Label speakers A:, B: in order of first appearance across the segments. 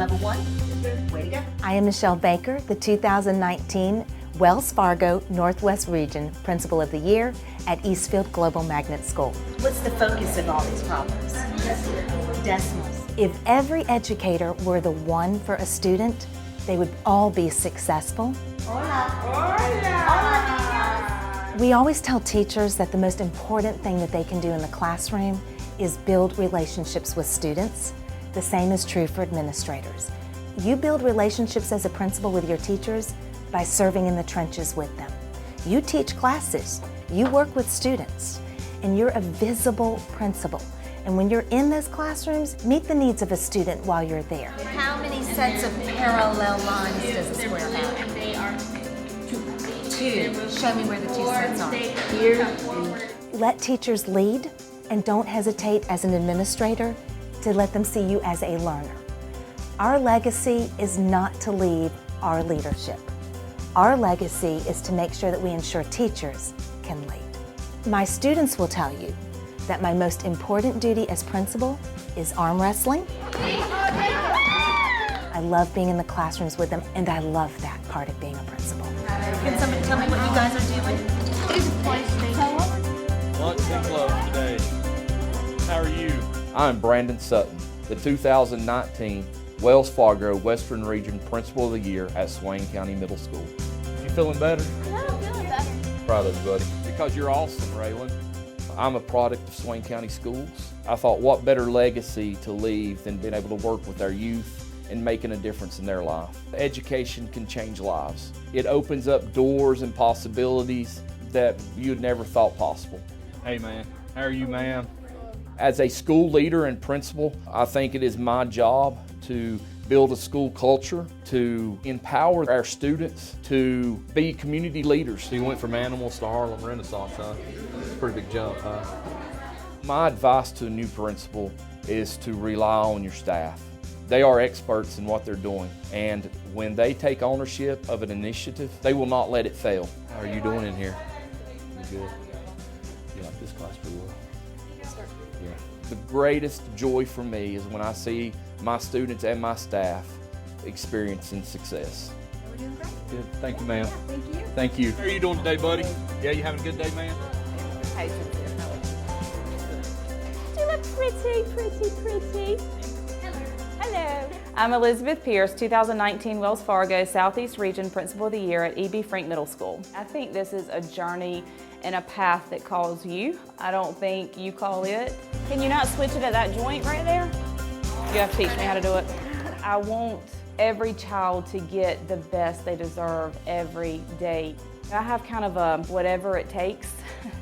A: Level 1, way to go.
B: I am Michelle Baker, the 2019 Wells Fargo Northwest Region Principal of the Year at Eastfield Global Magnet School.
A: What's the focus of all these problems? Decimals.
B: If every educator were the one for a student, they would all be successful. We always tell teachers that the most important thing that they can do in the classroom is build relationships with students. The same is true for administrators. You build relationships as a principal with your teachers by serving in the trenches with them. You teach classes, you work with students, and you're a visible principal. And when you're in those classrooms, meet the needs of a student while you're there.
A: How many sets of parallel lines does a square have?
C: They are
A: Two. Show me where the two sets are.
C: here.
B: Let teachers lead, and don't hesitate as an administrator to let them see you as a learner. Our legacy is not to leave our leadership. Our legacy is to make sure that we ensure teachers can lead. My students will tell you that my most important duty as principal is arm wrestling. I love being in the classrooms with them, and I love that part of being a principal.
A: Can somebody tell me what you guys are doing?
D: Lunch and club today. How are you? I'm Brandon Sutton, the 2019 Wells Fargo Western Region Principal of the Year at Swain County Middle School. You feeling better?
C: Yeah, I'm feeling better.
D: Proud of you, buddy. Because you're awesome, Raylan. I'm a product of Swain County Schools. I thought, what better legacy to leave than being able to work with our youth and making a difference in their life. Education can change lives. It opens up doors and possibilities that you'd never thought possible. Hey man, how are you, ma'am? As a school leader and principal, I think it is my job to build a school culture, to empower our students, to be community leaders.
E: So you went from animals to Harlem Renaissance, huh? Pretty big jump, huh?
D: My advice to a new principal is to rely on your staff. They are experts in what they're doing, and when they take ownership of an initiative, they will not let it fail.
E: How are you doing in here? You good? You like this class pretty well?
C: Yes, sir.
E: Yeah.
D: The greatest joy for me is when I see my students and my staff experiencing success.
C: We're doing great.
D: Good. Thank you, ma'am.
C: Thank you.
D: Thank you. How are you doing today, buddy? Yeah, you having a good day, man?
F: You look pretty, pretty, pretty. Hello. I'm Elizabeth Pierce, 2019 Wells Fargo Southeast Region Principal of the Year at E.B. Frank Middle School. I think this is a journey and a path that calls you. I don't think you call it. Can you not switch it at that joint right there? You have to teach me how to do it. I want every child to get the best they deserve every day. I have kind of a whatever it takes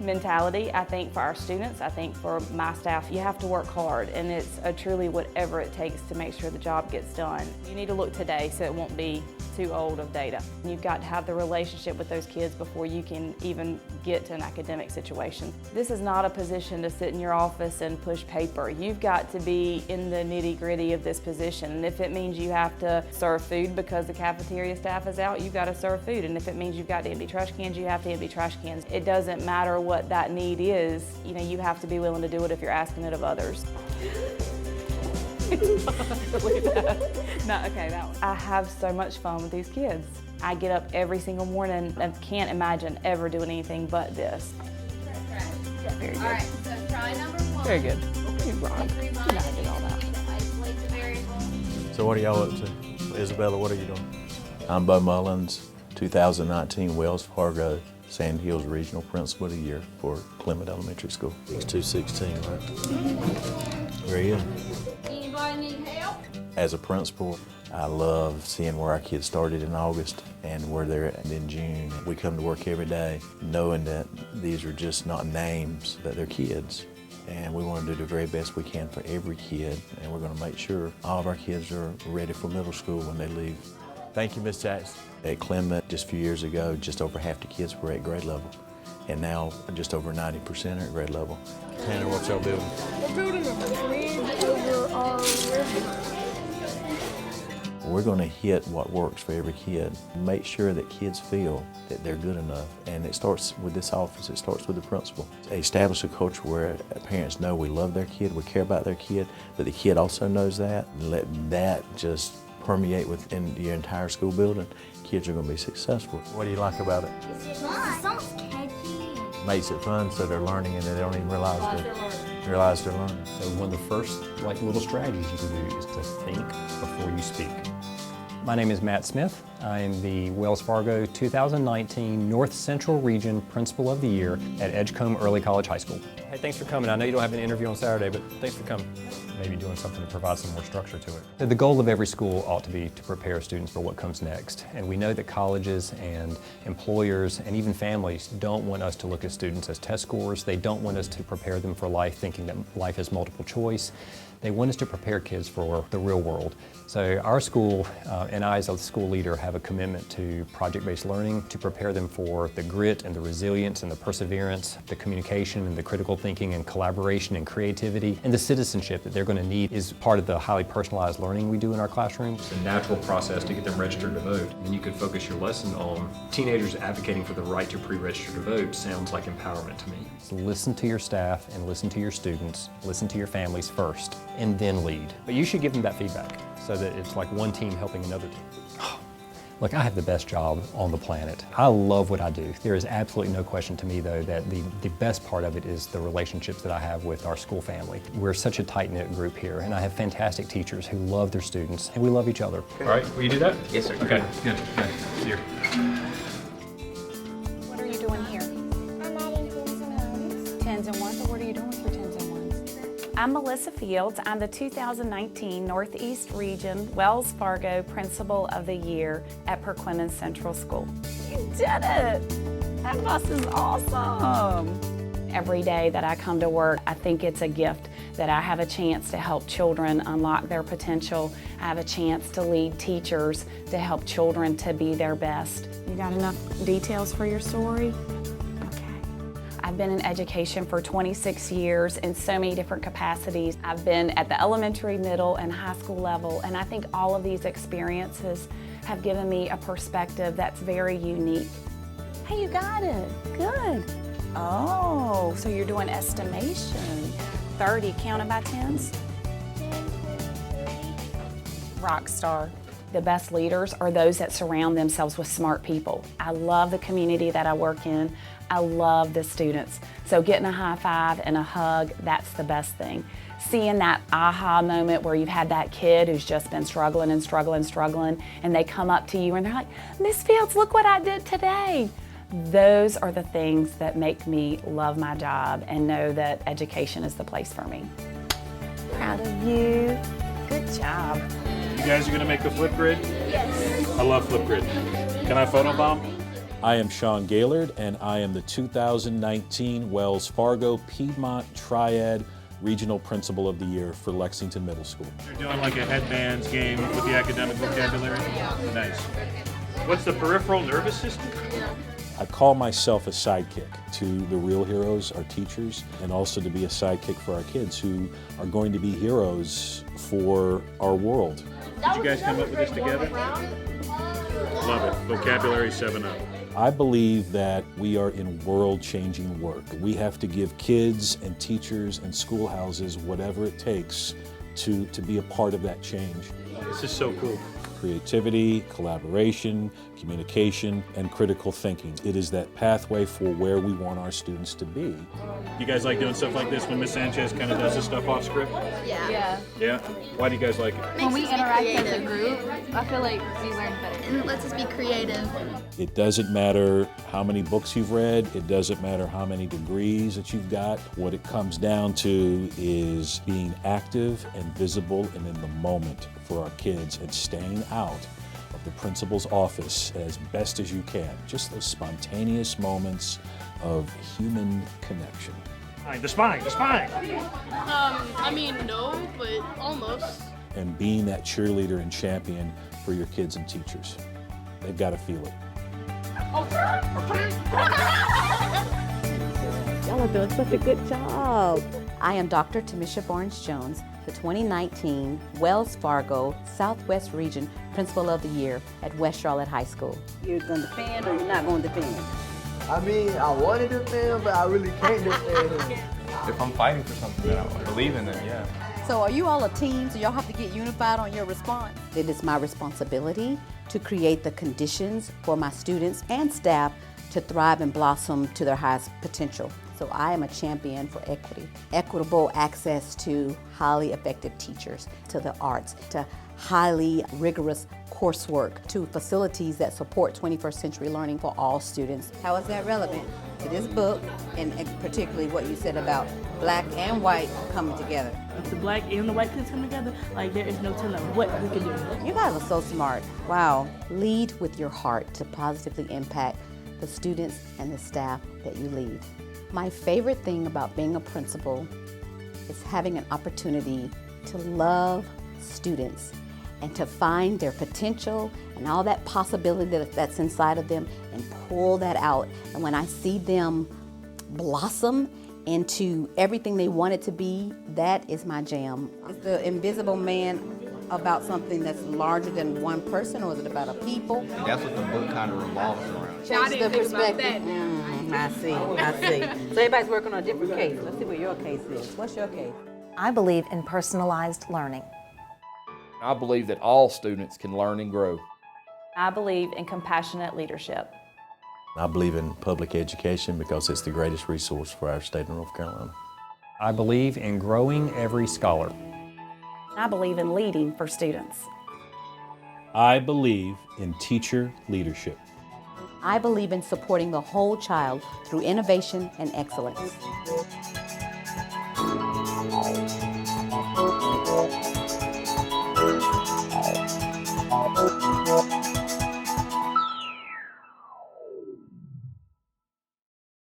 F: mentality. I think for our students, I think for my staff, you have to work hard, and it's a truly whatever it takes to make sure the job gets done. You need to look today so it won't be too old of data. You've got to have the relationship with those kids before you can even get to an academic situation. This is not a position to sit in your office and push paper. You've got to be in the nitty-gritty of this position, and if it means you have to serve food because the cafeteria staff is out, you've got to serve food, and if it means you've got to empty trash cans, you have to empty trash cans. It doesn't matter what that need is, you have to be willing to do it if you're asking it of others. No, okay, that one. I have so much fun with these kids. I get up every single morning and can't imagine ever doing anything but this. Very good.
C: All right, so try number one.
F: Very good. You're right.
C: Rerun
F: You know how to do all that.
C: it. Isolate the variable.
G: So what are y'all up to? Isabella, what are you doing? I'm Bo Mullins, 2019 Wells Fargo Sand Hills Regional Principal of the Year for Clement Elementary School.
E: It's 216, right?
G: Very good.
C: Anybody need help?
G: As a principal, I love seeing where our kids started in August and where they're at in June. We come to work every day knowing that these are just not names, that they're kids. And we want to do the very best we can for every kid, and we're going to make sure all of our kids are ready for middle school when they leave. Thank you, Ms. Jackson. At Clement, just a few years ago, just over half the kids were at grade level, and now just over 90% are at grade level.
E: Tanner, what y'all building?
C: We're building a bridge over our river.
G: We're going to hit what works for every kid. Make sure that kids feel that they're good enough. And it starts with this office, it starts with the principal. Establish a culture where parents know we love their kid, we care about their kid, but the kid also knows that. And let that just permeate within your entire school building, kids are going to be successful. What do you like about it?
C: It sounds catchy.
G: Makes it fun so they're learning and they don't even realize they're learning.
E: So one of the first little strategies you can do is to think before you speak.
H: My name is Matt Smith. I am the Wells Fargo 2019 North Central Region Principal of the Year at Edgecombe Early College High School. Hey, thanks for coming. I know you don't have an interview on Saturday, but thanks for coming. Maybe doing something to provide some more structure to it. The goal of every school ought to be to prepare students for what comes next. And we know that colleges and employers and even families don't want us to look at students as test scores. They don't want us to prepare them for life thinking that life has multiple choice. They want us to prepare kids for the real world. So our school, and I as a school leader, have a commitment to project-based learning to prepare them for the grit and the resilience and the perseverance, the communication and the critical thinking and collaboration and creativity, and the citizenship that they're going to need is part of the highly personalized learning we do in our classrooms. It's a natural process to get them registered to vote. And you can focus your lesson on teenagers advocating for the right to pre-register to vote sounds like empowerment to me. So listen to your staff and listen to your students, listen to your families first, and then lead. But you should give them that feedback so that it's like one team helping another team. Look, I have the best job on the planet. I love what I do. There is absolutely no question to me, though, that the best part of it is the relationships that I have with our school family. We're such a tight-knit group here, and I have fantastic teachers who love their students, and we love each other. All right, will you do that?
I: Yes, sir.
H: Okay, good. See you.
F: What are you doing here?
C: I'm adding tens and ones.
F: Tens and ones, or what are you doing with your tens and ones? I'm Melissa Fields. I'm the 2019 Northeast Region Wells Fargo Principal of the Year at Perquimans Central School. You did it! That bus is awesome! Every day that I come to work, I think it's a gift that I have a chance to help children unlock their potential. I have a chance to lead teachers to help children to be their best. You got enough details for your story? I've been in education for 26 years in so many different capacities. I've been at the elementary, middle, and high school level, and I think all of these experiences have given me a perspective that's very unique. Hey, you got it. Good. Oh, so you're doing estimation. 30, counted by tens?
C: 10, 3.
F: Rock star. The best leaders are those that surround themselves with smart people. I love the community that I work in. I love the students. So getting a high five and a hug, that's the best thing. Seeing that aha moment where you've had that kid who's just been struggling and struggling and struggling, and they come up to you and they're like, Miss Fields, look what I did today. Those are the things that make me love my job and know that education is the place for me. Proud of you. Good job.
J: You guys are gonna make the Flipgrid? Yes. I love Flipgrid. Can I photobomb?
E: I am Sean Gaylord, and I am the 2019 Wells Fargo Piedmont Triad Regional Principal of the Year for Lexington Middle School.
J: You're doing like a headbands game with the academic vocabulary? Nice. What's the peripheral nervous system?
E: I call myself a sidekick to the real heroes, our teachers, and also to be a sidekick for our kids who are going to be heroes for our world.
J: Did you guys come up with this together? Love it. Vocabulary 7-up.
E: I believe that we are in world-changing work. We have to give kids and teachers and schoolhouses whatever it takes to be a part of that change.
J: This is so cool.
E: Creativity, collaboration, communication, and critical thinking. It is that pathway for where we want our students to be.
J: You guys like doing stuff like this when Miss Sanchez kind of does this stuff off script?
K: Yeah.
J: Yeah? Why do you guys like it?
K: When we interact as a group, I feel like we learn better.
C: And it lets us be creative.
E: It doesn't matter how many books you've read. It doesn't matter how many degrees that you've got. What it comes down to is being active and visible and in the moment for our kids and staying out of the principal's office as best as you can. Just those spontaneous moments of human connection.
J: The spine.
K: I mean, no, but almost.
E: And being that cheerleader and champion for your kids and teachers. They've got to feel it.
A: Y'all are doing such a good job. I am Dr. Tamisha Barnes-Jones, the 2019 Wells Fargo Southwest Region Principal of the Year at West Charlotte High School. You're going to defend or you're not going to defend?
I: I mean, I want to defend, but I really can't defend him.
L: If I'm fighting for something that I believe in, then yeah.
A: So are you all a team, so y'all have to get unified on your response? It is my responsibility to create the conditions for my students and staff to thrive and blossom to their highest potential. So I am a champion for equity. Equitable access to highly effective teachers, to the arts, to highly rigorous coursework, to facilities that support 21st century learning for all students. How is that relevant to this book, and particularly what you said about black and white coming together?
C: If the black and the white kids come together, like there is no telling what we can do.
A: You guys are so smart. Wow. Lead with your heart to positively impact the students and the staff that you lead. My favorite thing about being a principal is having an opportunity to love students and to find their potential and all that possibility that's inside of them and pull that out. And when I see them blossom into everything they want it to be, that is my jam. Is the invisible man about something that's larger than one person, or is it about a people?
I: That's what the book kind of revolves around.
A: Change the perspective. I see. So everybody's working on a different case. Let's see what your case is. What's your case?
B: I believe in personalized learning.
D: I believe that all students can learn and grow.
F: I believe in compassionate leadership.
G: I believe in public education because it's the greatest resource for our state of North Carolina.
H: I believe in growing every scholar.
F: I believe in leading for students.
E: I believe in teacher leadership.
A: I believe in supporting the whole child through innovation and excellence.